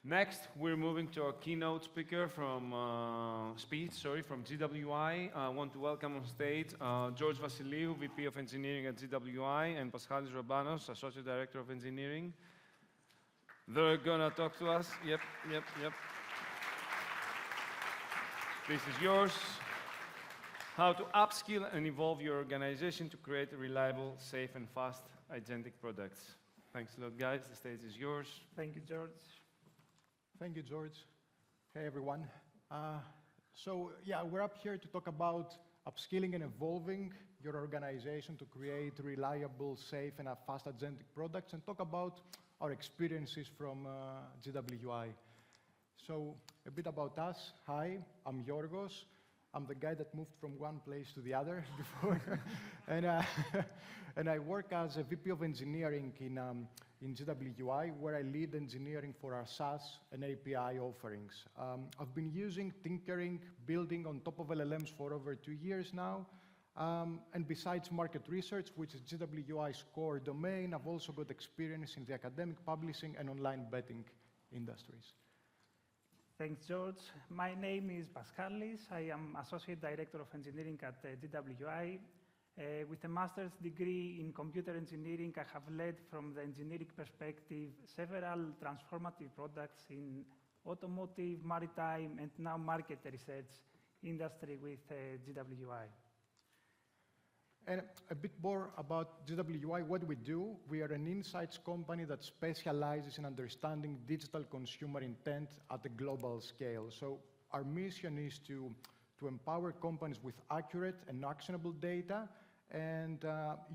Next, we're moving to our keynote speaker from from GWI. I want to welcome on stage George Vasiliou, VP of Engineering at GWI, and Paschalis Robanos, Associate Director of Engineering. They're gonna talk to us. Yep. This is yours. How to upskill and evolve your organization to create reliable, safe, and fast agentic products. Thanks a lot, guys. The stage is yours. Thank you, George. Thank you, George. Hey, everyone. We're up here to talk about upskilling and evolving your organization to create reliable, safe, and fast agentic products, and talk about our experiences from GWI. So, a bit about us. Hi, I'm Yorgos. I'm the guy that moved from one place to the other before. and I work as a VP of Engineering in GWI, where I lead engineering for our SaaS and API offerings. I've been using tinkering, building on top of LLMs for over 2 years now. And besides market research, which is GWI's core domain, I've also got experience in the academic publishing and online betting industries. Thanks, George. My name is Paschalis. I am Associate Director of Engineering at GWI. With a master's degree in computer engineering, I have led from the engineering perspective several transformative products in automotive, maritime, and now market research industry with GWI. And a bit more about GWI, what we do. We are an insights company that specializes in understanding digital consumer intent at a global scale. So our mission is to empower companies with accurate and actionable data. And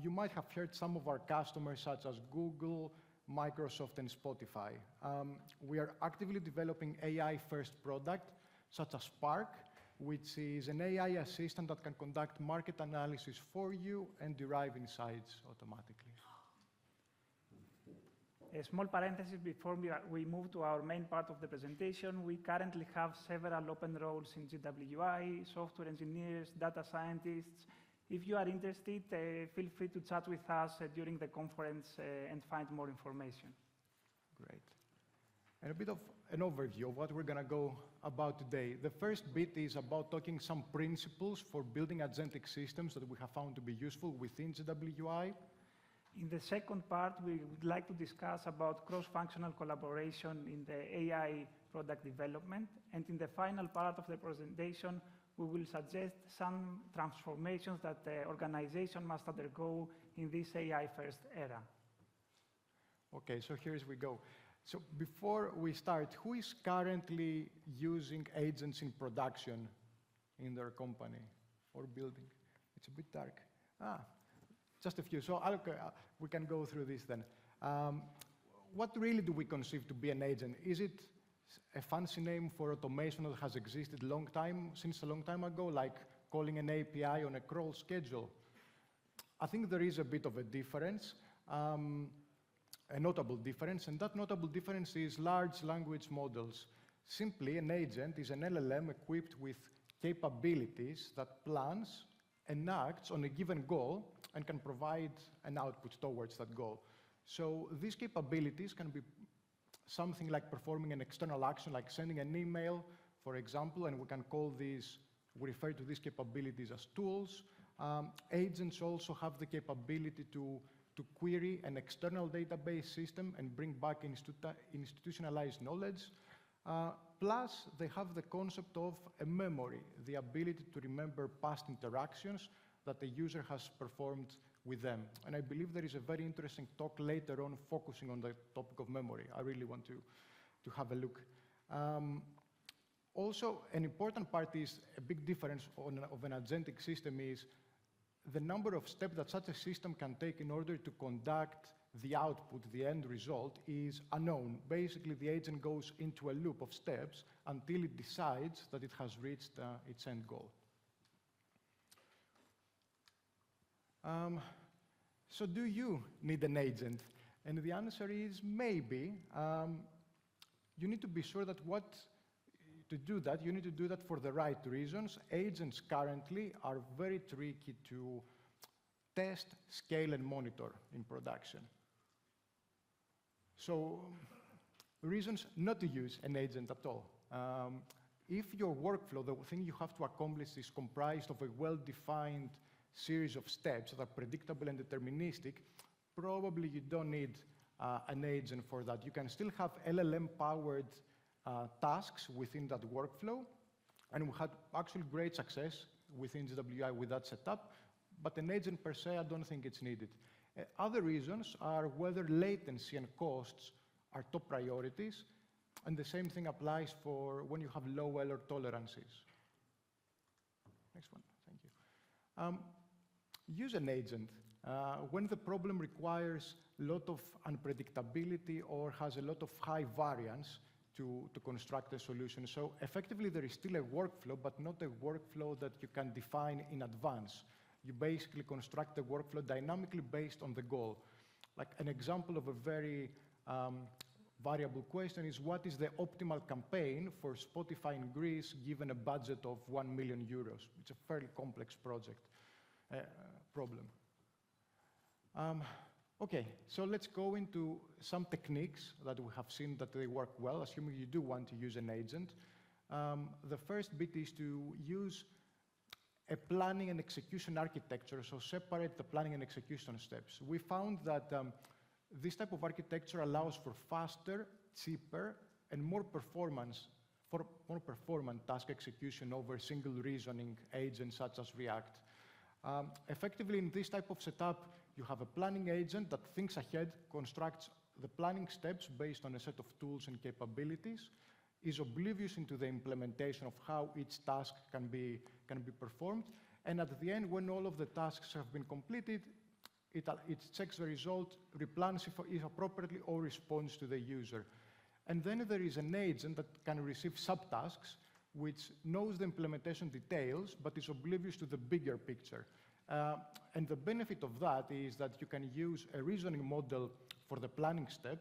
you might have heard some of our customers, such as Google, Microsoft, and Spotify. We are actively developing AI-first product, such as Spark, which is an AI assistant that can conduct market analysis for you and derive insights automatically. A small parenthesis before we move to our main part of the presentation. We currently have several open roles in GWI, software engineers, data scientists. If you are interested, feel free to chat with us during the conference and find more information. Great. And a bit of an overview of what we're going to go about today. The first bit is about talking some principles for building agentic systems that we have found to be useful within GWI. In the second part, we would like to discuss about cross-functional collaboration in the AI product development. And in the final part of the presentation, we will suggest some transformations that the organization must undergo in this AI-first era. Okay, so here we go. So before we start, who is currently using agents in production in their company or building? It's a bit dark. Just a few. So we can go through this then. What really do we conceive to be an agent? Is it a fancy name for automation that has existed since a long time ago, like calling an API on a crawl schedule? I think there is a bit of a difference. A notable difference, and that notable difference is large language models. Simply, an agent is an LLM equipped with capabilities that plans and acts on a given goal and can provide an output towards that goal. So these capabilities can be something like performing an external action, like sending an email, for example, and we refer to these capabilities as tools. Agents also have the capability to query an external database system and bring back institutionalized knowledge. Plus, they have the concept of a memory, the ability to remember past interactions that the user has performed with them. And I believe there is a very interesting talk later on focusing on the topic of memory. I really want to have a look. Also, an important part is a big difference of an agentic system is the number of steps that such a system can take in order to conduct the output, the end result, is unknown. Basically, the agent goes into a loop of steps until it decides that it has reached its end goal. So do you need an agent? And the answer is maybe. You need to be sure that you need to do that for the right reasons. Agents currently are very tricky to test, scale, and monitor in production. So reasons not to use an agent at all. If your workflow, the thing you have to accomplish, is comprised of a well-defined series of steps that are predictable and deterministic, probably you don't need an agent for that. You can still have LLM-powered tasks within that workflow, and we had actually great success within GWI with that setup, but an agent per se, I don't think it's needed. Other reasons are whether latency and costs are top priorities, and the same thing applies for when you have low error tolerances. Next one, thank you. Use an agent when the problem requires a lot of unpredictability or has a lot of high variance to construct a solution. So effectively, there is still a workflow, but not a workflow that you can define in advance. You basically construct the workflow dynamically based on the goal. Like an example of a very variable question is, what is the optimal campaign for Spotify in Greece given a budget of 1 million euros? It's a fairly complex project problem. Okay, so let's go into some techniques that we have seen that they work well, assuming you do want to use an agent. The first bit is to use a planning and execution architecture, so separate the planning and execution steps. We found that this type of architecture allows for faster, cheaper, and more performant task execution over single reasoning agents such as React. Effectively, in this type of setup, you have a planning agent that thinks ahead, constructs the planning steps based on a set of tools and capabilities, is oblivious into the implementation of how each task can be performed, and at the end, when all of the tasks have been completed, it checks the result, replans if appropriately, or responds to the user. And then there is an agent that can receive subtasks, which knows the implementation details, but is oblivious to the bigger picture. And the benefit of that is that you can use a reasoning model for the planning step,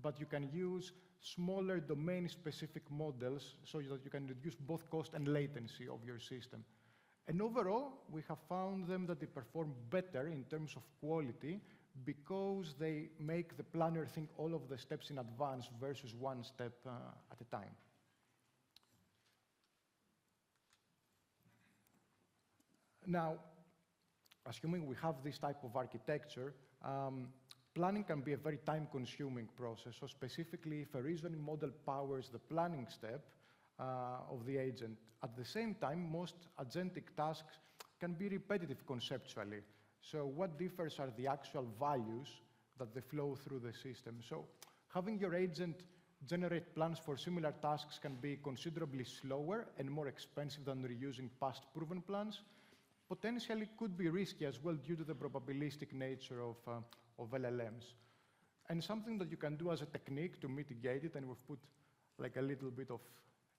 but you can use smaller domain-specific models so that you can reduce both cost and latency of your system. And overall, we have found them that they perform better in terms of quality because they make the planner think all of the steps in advance versus one step at a time. Now, assuming we have this type of architecture, planning can be a very time-consuming process. So specifically, if a reasoning model powers the planning step of the agent, at the same time, most agentic tasks can be repetitive conceptually. So what differs are the actual values that they flow through the system. So having your agent generate plans for similar tasks can be considerably slower and more expensive than reusing past proven plans. Potentially could be risky as well due to the probabilistic nature of LLMs. And something that you can do as a technique to mitigate it, and we've put like a little bit of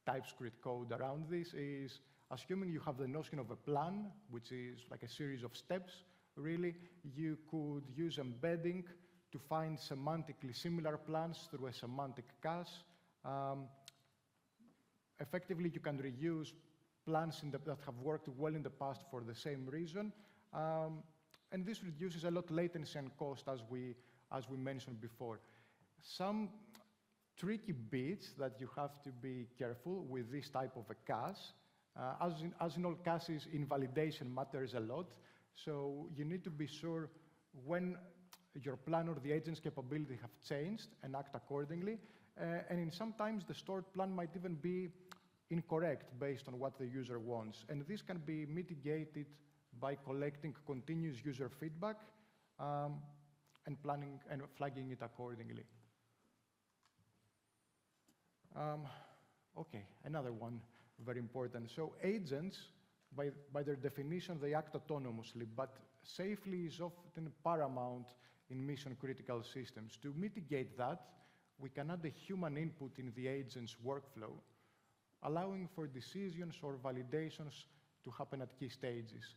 TypeScript code around this, is assuming you have the notion of a plan, which is like a series of steps, really, you could use embedding to find semantically similar plans through a semantic cache. Effectively, you can reuse plans that have worked well in the past for the same reason. And this reduces a lot latency and cost, as we mentioned before. Some tricky bits that you have to be careful with this type of a cache. As in all caches, invalidation matters a lot. So you need to be sure when your plan or the agent's capability have changed and act accordingly. And sometimes the stored plan might even be incorrect based on what the user wants. And this can be mitigated by collecting continuous user feedback and planning and flagging it accordingly. Okay, another one, very important. So agents, by their definition, they act autonomously, but safety is often paramount in mission-critical systems. To mitigate that, we can add a human input in the agent's workflow, allowing for decisions or validations to happen at key stages.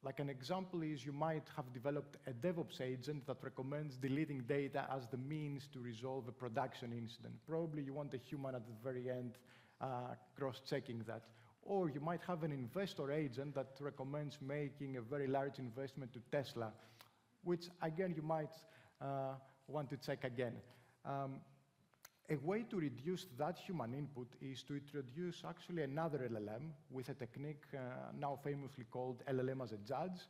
Like an example is you might have developed a DevOps agent that recommends deleting data as the means to resolve a production incident. Probably you want a human at the very end cross-checking that. Or you might have an investor agent that recommends making a very large investment to Tesla, which again you might want to check again. A way to reduce that human input is to introduce actually another LLM with a technique now famously called LLM as a judge,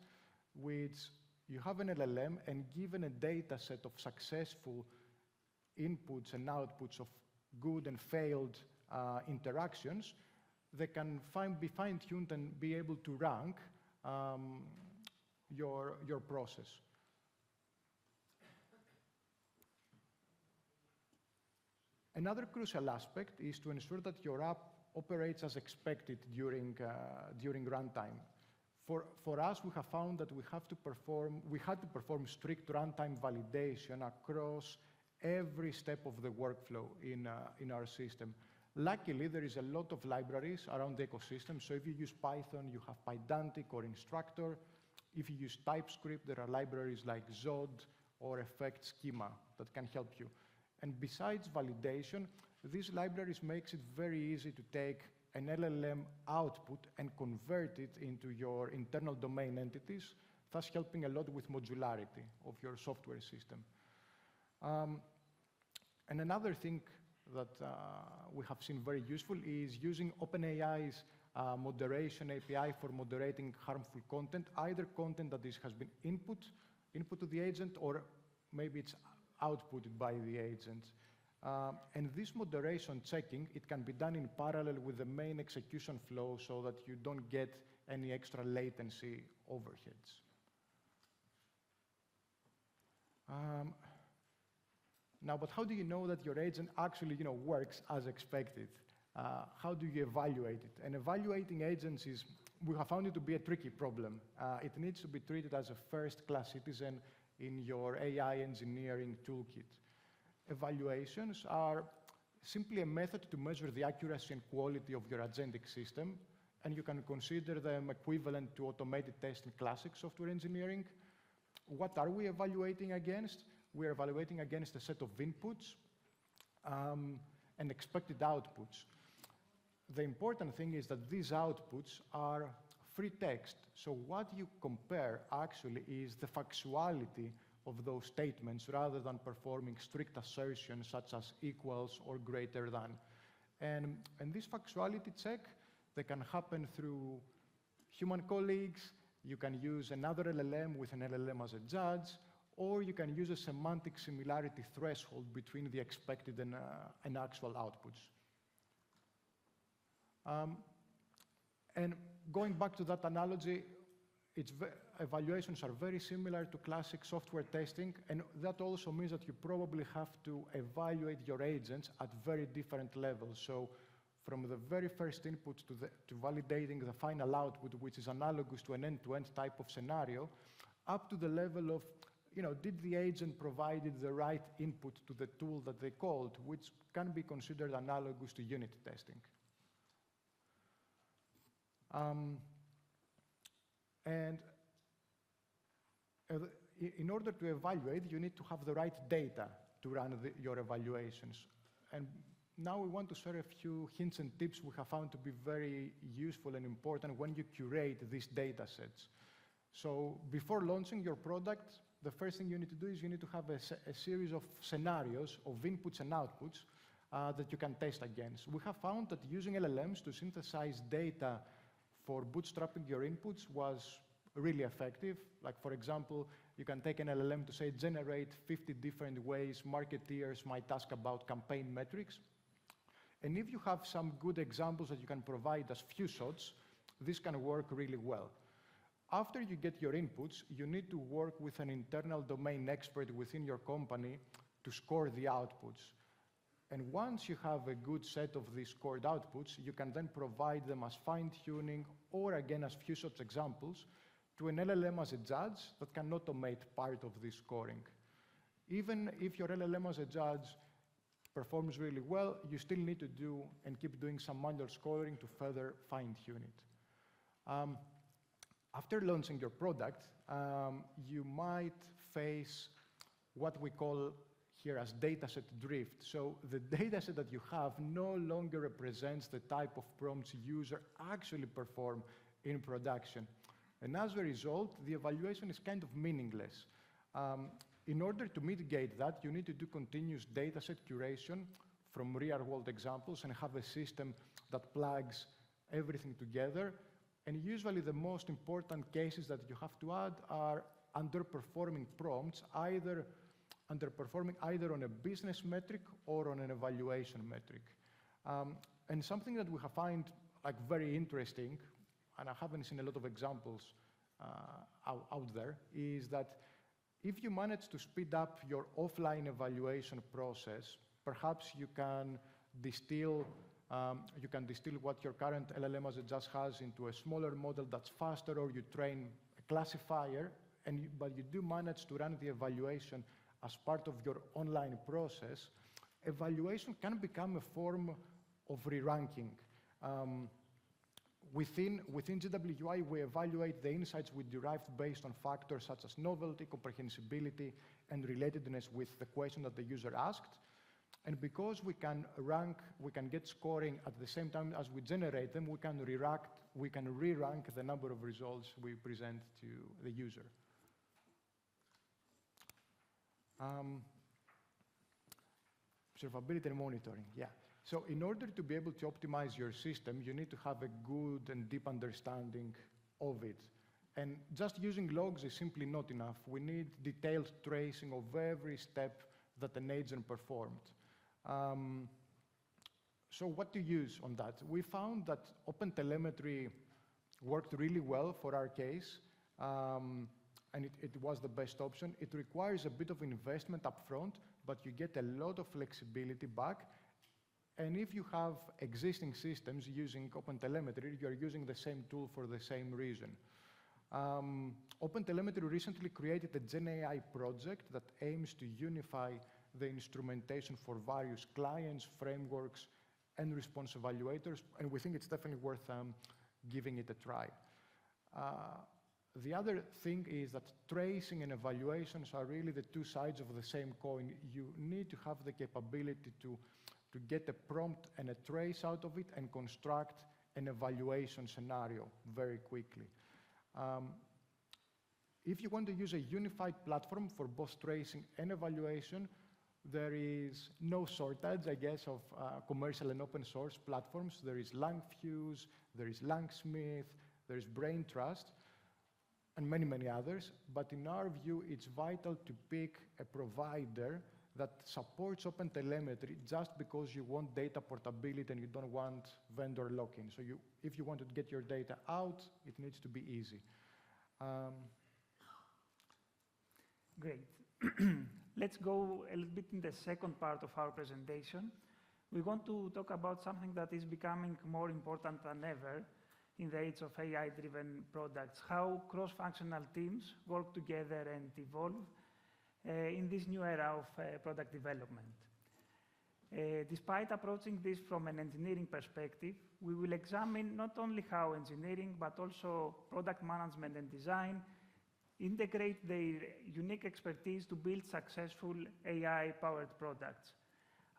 which you have an LLM and given a data set of successful inputs and outputs of good and failed interactions, they can be fine-tuned and be able to rank your process. Another crucial aspect is to ensure that your app operates as expected during runtime. For us, we have found that we had to perform strict runtime validation across every step of the workflow in our system. Luckily, there is a lot of libraries around the ecosystem. So if you use Python, you have Pydantic or Instructor. If you use TypeScript, there are libraries like Zod or Effect Schema that can help you. And besides validation, these libraries makes it very easy to take an LLM output and convert it into your internal domain entities, thus helping a lot with modularity of your software system. And another thing that we have seen very useful is using OpenAI's moderation API for moderating harmful content, either content that has been input to the agent, or maybe it's outputted by the agent. And this moderation checking, it can be done in parallel with the main execution flow so that you don't get any extra latency overheads. Now, but how do you know that your agent actually works as expected? How do you evaluate it? And evaluating agents we have found it to be a tricky problem. It needs to be treated as a first-class citizen in your AI engineering toolkit. Evaluations are simply a method to measure the accuracy and quality of your agentic system, and you can consider them equivalent to automated tests in classic software engineering. What are we evaluating against? We are evaluating against a set of inputs and expected outputs. The important thing is that these outputs are free text. So what you compare actually is the factuality of those statements rather than performing strict assertions such as equals or greater than. And this factuality check, they can happen through human colleagues. You can use another LLM with an LLM as a judge, or you can use a semantic similarity threshold between the expected and actual outputs. And going back to that analogy, evaluations are very similar to classic software testing, and that also means that you probably have to evaluate your agents at very different levels. So from the very first input to validating the final output, which is analogous to an end-to-end type of scenario, up to the level of, did the agent provide the right input to the tool that they called, which can be considered analogous to unit testing. And in order to evaluate, you need to have the right data to run your evaluations. And now we want to share a few hints and tips we have found to be very useful and important when you curate these data sets. So before launching your product, the first thing you need to do is you need to have a series of scenarios of inputs and outputs that you can test against. We have found that using LLMs to synthesize data for bootstrapping your inputs was really effective. Like, for example, you can take an LLM to say, generate 50 different ways marketeers might ask about campaign metrics. And if you have some good examples that you can provide as few shots, this can work really well. After you get your inputs, you need to work with an internal domain expert within your company to score the outputs. And once you have a good set of these scored outputs, you can then provide them as fine-tuning or, again, as few such examples to an LLM as a judge that can automate part of this scoring. Even if your LLM as a judge performs really well, you still need to do and keep doing some manual scoring to further fine-tune it. After launching your product, you might face what we call here as dataset drift. So the dataset that you have no longer represents the type of prompts users actually perform in production. And as a result, the evaluation is kind of meaningless. In order to mitigate that, you need to do continuous dataset curation from real-world examples and have a system that plugs everything together. And usually the most important cases that you have to add are underperforming prompts, underperforming either on a business metric or on an evaluation metric. And something that we have found very interesting, and I haven't seen a lot of examples out there, is that if you manage to speed up your offline evaluation process, perhaps you can distill what your current LLM as it just has into a smaller model that's faster, or you train a classifier, but you do manage to run the evaluation as part of your online process. Evaluation can become a form of re-ranking. Within GWI, we evaluate the insights we derived based on factors such as novelty, comprehensibility, and relatedness with the question that the user asked. And because we can get scoring at the same time as we generate them, we can re-rank the number of results we present to the user. Observability and monitoring, yeah. So in order to be able to optimize your system, you need to have a good and deep understanding of it. And just using logs is simply not enough. We need detailed tracing of every step that an agent performed. So what to use on that? We found that OpenTelemetry worked really well for our case, and it was the best option. It requires a bit of investment upfront, but you get a lot of flexibility back. And if you have existing systems using OpenTelemetry, you're using the same tool for the same reason. OpenTelemetry recently created a GenAI project that aims to unify the instrumentation for various clients, frameworks, and response evaluators, and we think it's definitely worth giving it a try. The other thing is that tracing and evaluations are really the two sides of the same coin. You need to have the capability to get a prompt and a trace out of it and construct an evaluation scenario very quickly. If you want to use a unified platform for both tracing and evaluation, there is no shortage, I guess, of commercial and open source platforms. There is LangFuse, there is Langsmith, there is BrainTrust, and many, many others. But in our view, it's vital to pick a provider that supports OpenTelemetry just because you want data portability and you don't want vendor lock-in. So if you want to get your data out, it needs to be easy. Great. Let's go a little bit in the second part of our presentation. We want to talk about something that is becoming more important than ever in the age of AI-driven products, how cross-functional teams work together and evolve in this new era of product development. Despite approaching this from an engineering perspective, we will examine not only how engineering, but also product management and design integrate their unique expertise to build successful AI-powered products.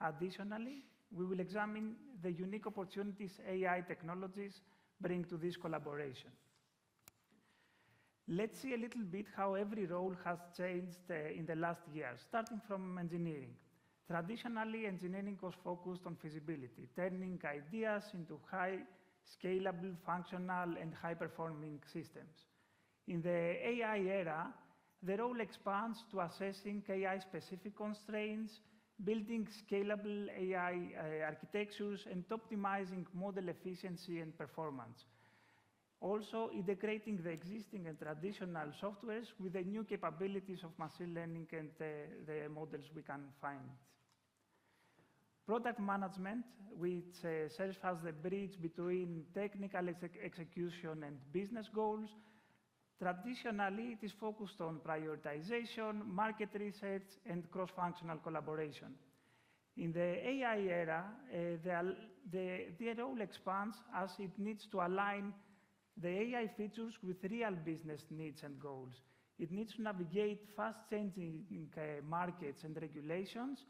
Additionally, we will examine the unique opportunities AI technologies bring to this collaboration. Let's see a little bit how every role has changed in the last years, starting from engineering. Traditionally, engineering was focused on feasibility, turning ideas into high scalable, functional, and high-performing systems. In the AI era, the role expands to assessing AI-specific constraints, building scalable AI architectures, and optimizing model efficiency and performance. Also, integrating the existing and traditional softwares with the new capabilities of machine learning and the models we can find. Product management, which serves as the bridge between technical execution and business goals. Traditionally, it is focused on prioritization, market research, and cross-functional collaboration. In the AI era, the role expands as it needs to align the AI features with real business needs and goals. It needs to navigate fast-changing markets and regulations,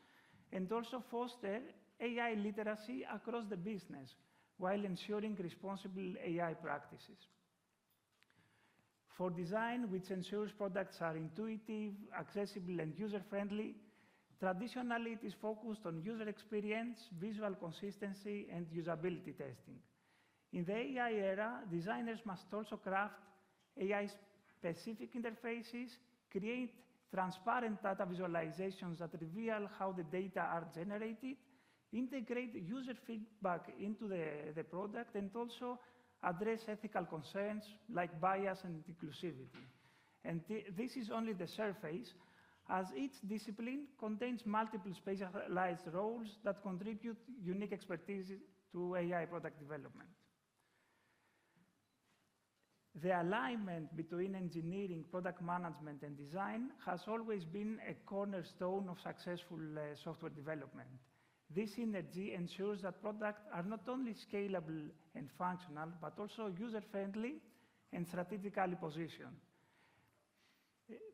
and also foster AI literacy across the business, while ensuring responsible AI practices. For design, which ensures products are intuitive, accessible, and user-friendly, traditionally it is focused on user experience, visual consistency, and usability testing. In the AI era, designers must also craft AI-specific interfaces, create transparent data visualizations that reveal how the data are generated, integrate user feedback into the product, and also address ethical concerns like bias and inclusivity. And this is only the surface, as each discipline contains multiple specialized roles that contribute unique expertise to AI product development. The alignment between engineering, product management, and design has always been a cornerstone of successful software development. This synergy ensures that products are not only scalable and functional, but also user-friendly and strategically positioned.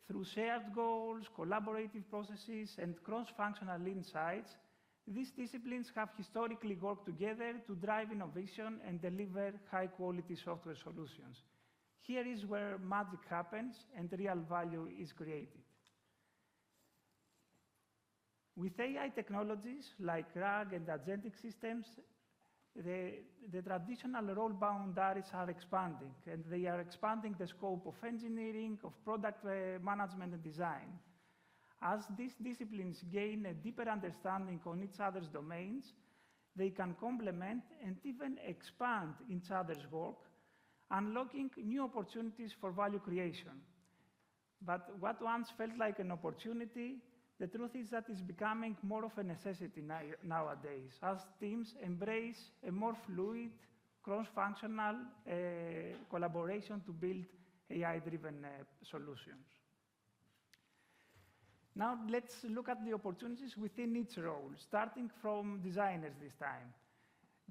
Through shared goals, collaborative processes, and cross-functional insights, these disciplines have historically worked together to drive innovation and deliver high-quality software solutions. Here is where magic happens and real value is created. With AI technologies like RAG and agentic systems, the traditional role boundaries are expanding, and they are expanding the scope of engineering, of product management and design. As these disciplines gain a deeper understanding on each other's domains, they can complement and even expand each other's work, unlocking new opportunities for value creation. But what once felt like an opportunity, the truth is that it's becoming more of a necessity nowadays, as teams embrace a more fluid, cross-functional collaboration to build AI-driven solutions. Now let's look at the opportunities within each role, starting from designers this time.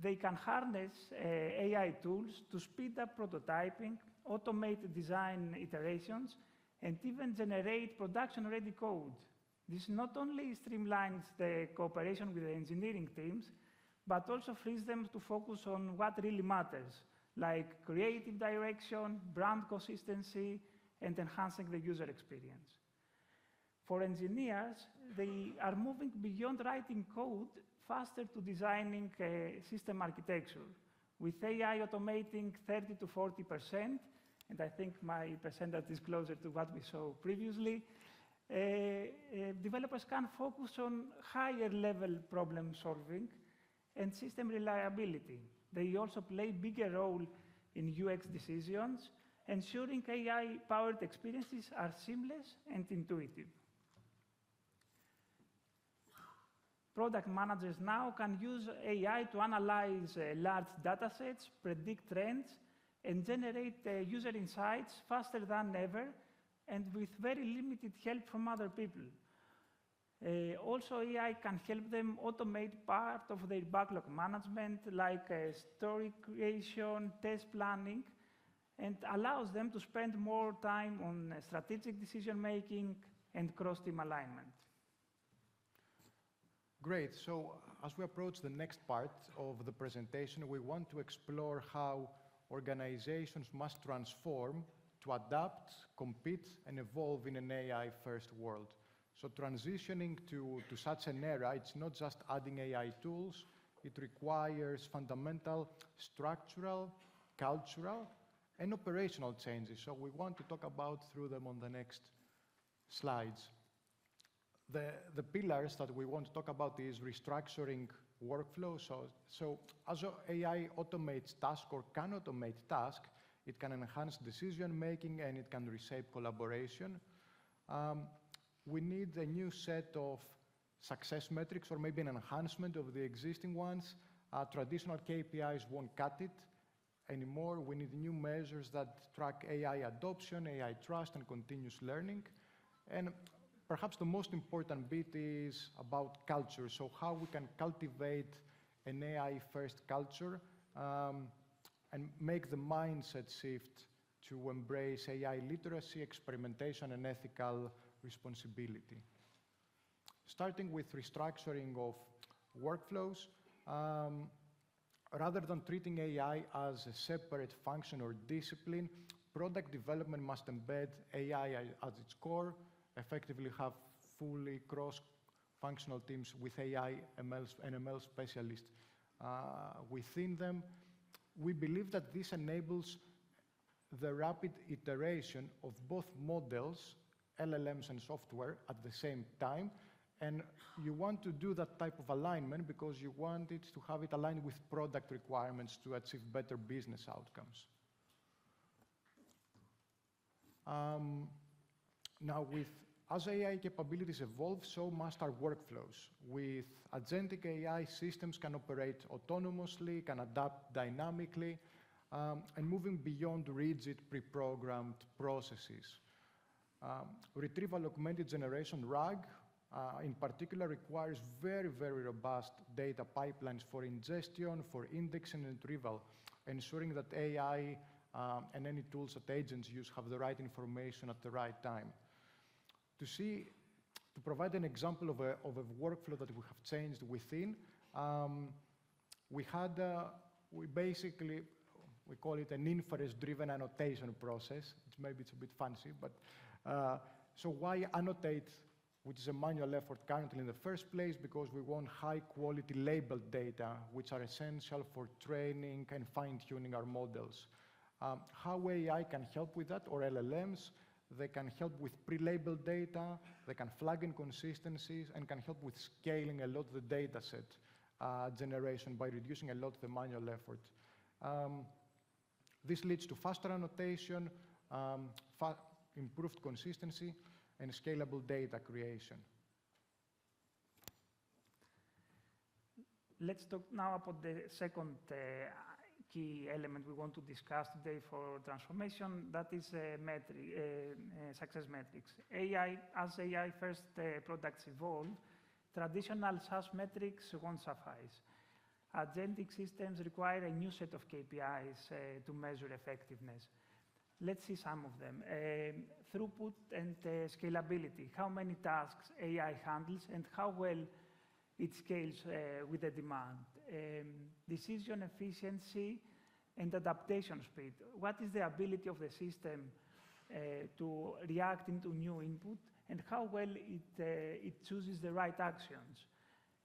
They can harness AI tools to speed up prototyping, automate design iterations, and even generate production-ready code. This not only streamlines the cooperation with the engineering teams, but also frees them to focus on what really matters, like creative direction, brand consistency, and enhancing the user experience. For engineers, they are moving beyond writing code faster to designing system architecture, with AI automating 30 to 40%, and I think my percentage is closer to what we saw previously. Developers can focus on higher level problem solving and system reliability. They also play a bigger role in UX decisions, ensuring AI-powered experiences are seamless and intuitive. Product managers now can use AI to analyze large data sets, predict trends, and generate user insights faster than ever, and with very limited help from other people. Also, AI can help them automate part of their backlog management, like story creation, test planning, and allows them to spend more time on strategic decision-making and cross-team alignment. Great. So as we approach the next part of the presentation, we want to explore how organizations must transform to adapt, compete, and evolve in an AI-first world. So transitioning to such an era, it's not just adding AI tools, it requires fundamental structural, cultural, and operational changes. So we want to talk about through them on the next slides. The pillars that we want to talk about is restructuring workflow. So as AI automates tasks or can automate tasks, it can enhance decision-making and it can reshape collaboration. We need a new set of success metrics or maybe an enhancement of the existing ones. Traditional KPIs won't cut it anymore. We need new measures that track AI adoption, AI trust, and continuous learning. And perhaps the most important bit is about culture. So how we can cultivate an AI-first culture and make the mindset shift to embrace AI literacy, experimentation, and ethical responsibility. Starting with restructuring of workflows, rather than treating AI as a separate function or discipline, product development must embed AI as its core, effectively have fully cross-functional teams with AI, and ML specialists within them. We believe that this enables the rapid iteration of both models, LLMs and software, at the same time. And you want to do that type of alignment because you want it to have it aligned with product requirements to achieve better business outcomes. Now, as AI capabilities evolve, so must our workflows. With agentic AI, systems can operate autonomously, can adapt dynamically, and moving beyond rigid pre-programmed processes. Retrieval augmented generation, RAG, in particular, requires very, very robust data pipelines for ingestion, for indexing and retrieval, ensuring that AI and any tools that agents use have the right information at the right time. To provide an example of a workflow that we have changed within, we call it an inference-driven annotation process. Maybe it's a bit fancy, but so why annotate, which is a manual effort currently in the first place? Because we want high-quality labeled data, which are essential for training and fine-tuning our models. How AI can help with that, or LLMs? They can help with pre-labeled data, they can flag inconsistencies, and can help with scaling a lot of the data set generation by reducing a lot of the manual effort. This leads to faster annotation, improved consistency, and scalable data creation. Let's talk now about the second key element we want to discuss today for transformation. That is success metrics. As AI first products evolve, traditional SaaS metrics won't suffice. Agentic systems require a new set of KPIs to measure effectiveness. Let's see some of them. Throughput and scalability, how many tasks AI handles and how well it scales with the demand. Decision efficiency and adaptation speed. What is the ability of the system to react into new input and how well it chooses the right actions.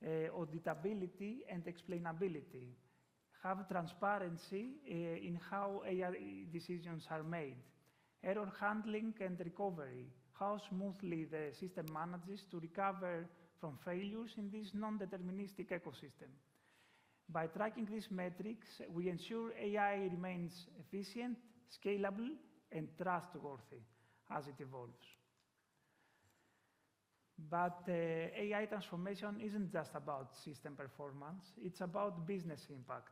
Auditability and explainability. Have transparency in how AI decisions are made. Error handling and recovery. How smoothly the system manages to recover from failures in this non-deterministic ecosystem. By tracking these metrics, we ensure AI remains efficient, scalable, and trustworthy as it evolves. But AI transformation isn't just about system performance, it's about business impact.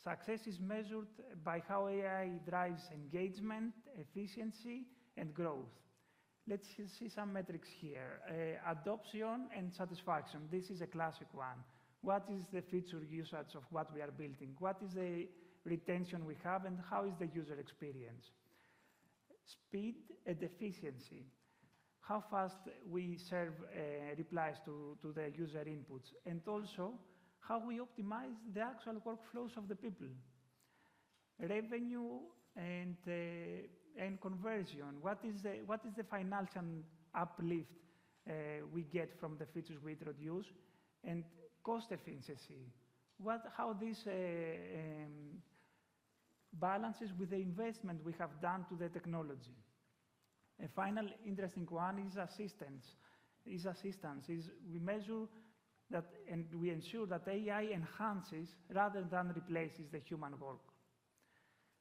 Success is measured by how AI drives engagement, efficiency, and growth. Let's see some metrics here. Adoption and satisfaction. This is a classic one. What is the feature usage of what we are building? What is the retention we have, and how is the user experience? Speed and efficiency. How fast we serve replies to the user inputs, and also how we optimize the actual workflows of the people. Revenue and conversion. What is the financial uplift we get from the features we introduce, and cost efficiency. How this balances with the investment we have done to the technology. A final interesting one is assistance. We measure that and we ensure that AI enhances rather than replaces the human work.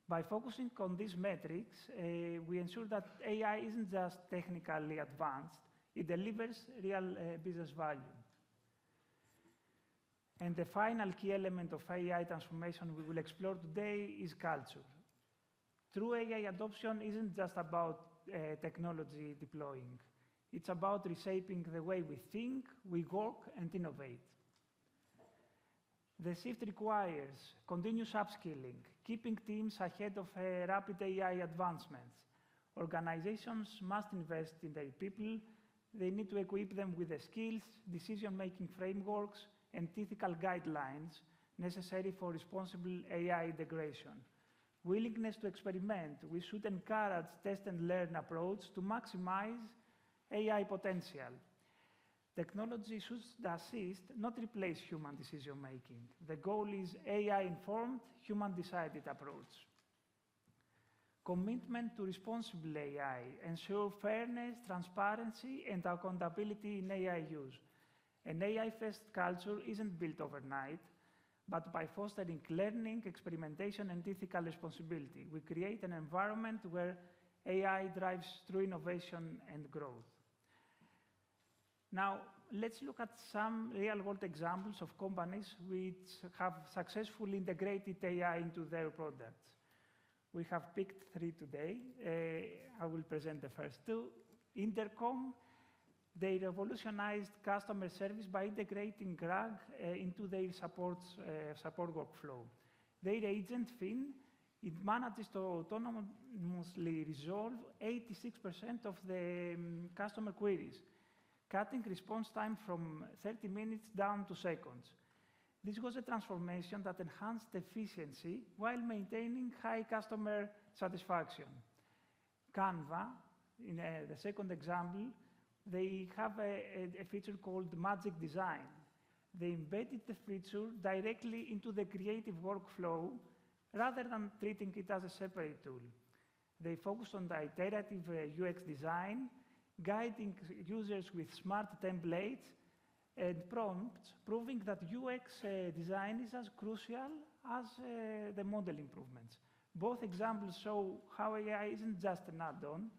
By focusing on these metrics, we ensure that AI isn't just technically advanced, it delivers real business value. And the final key element of AI transformation we will explore today is culture. True AI adoption isn't just about technology deploying. It's about reshaping the way we think, we work, and innovate. The shift requires continuous upskilling, keeping teams ahead of rapid AI advancements. Organizations must invest in their people. They need to equip them with the skills, decision-making frameworks, and ethical guidelines necessary for responsible AI integration. willingness to experiment. We should encourage test and learn approach to maximize AI potential. Technology should assist, not replace human decision making. The goal is AI-informed, human-decided approach. Commitment to responsible AI, ensure fairness, transparency, and accountability in AI use. An AI-first culture isn't built overnight, but by fostering learning, experimentation, and ethical responsibility, we create an environment where AI drives true innovation and growth. Now, let's look at some real-world examples of companies which have successfully integrated AI into their products. We have picked 3 today. I will present the first 2. Intercom, they revolutionized customer service by integrating RAG into their support workflow. Their agent, Fin, it manages to autonomously resolve 86% of the customer queries, cutting response time from 30 minutes down to seconds. This was a transformation that enhanced efficiency while maintaining high customer satisfaction. Canva, in the second example, they have a feature called Magic Design. They embedded the feature directly into the creative workflow rather than treating it as a separate tool. They focus on the iterative UX design, guiding users with smart templates and prompts, proving that UX design is as crucial as the model improvements. Both examples show how AI isn't just an add-on,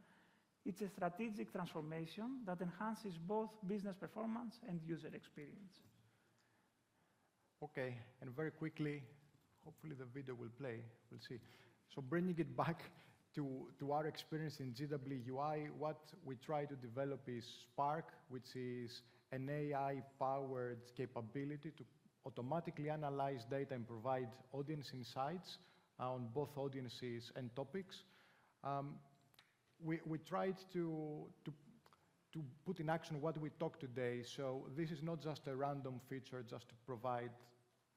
it's a strategic transformation that enhances both business performance and user experience. Okay, and very quickly, hopefully the video will play, we'll see. So bringing it back to our experience in GWI, what we try to develop is Spark, which is an AI-powered capability to automatically analyze data and provide audience insights on both audiences and topics. We tried to put in action what we talked today, so this is not just a random feature just to provide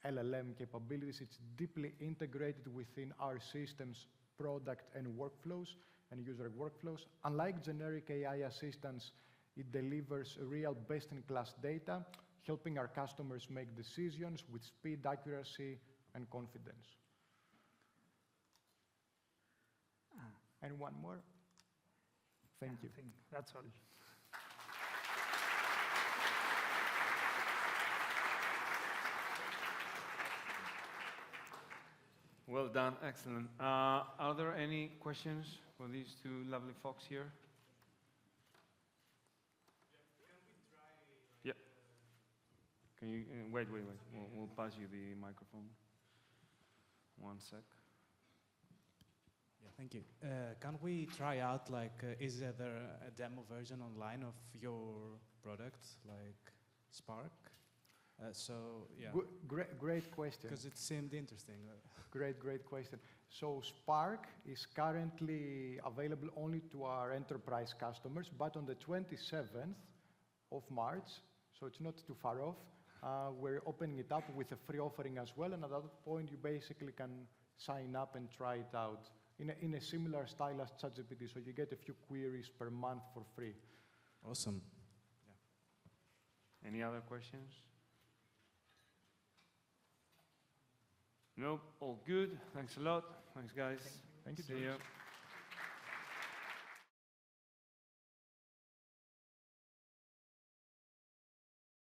LLM capabilities, it's deeply integrated within our systems, product and workflows and user workflows. Unlike generic AI assistants, it delivers real best-in-class data, helping our customers make decisions with speed, accuracy, and confidence. And one more. Thank you. I think that's all. Well done, excellent. Are there any questions for these 2 lovely folks here? Yeah. Can you wait? We'll pass you the microphone. 1 sec. Yeah, thank you. Can we try out, like, is there a demo version online of your product, like Spark? Yeah. Great question. Because it seemed interesting. Great question. So Spark is currently available only to our enterprise customers, but on the 27th of March, so it's not too far off, we're opening it up with a free offering as well, and at that point you basically can sign up and try it out in a similar style as ChatGPT, so you get a few queries per month for free. Awesome. Yeah. Any other questions? Nope, all good. Thanks a lot. Thanks, guys. Thank you. See you.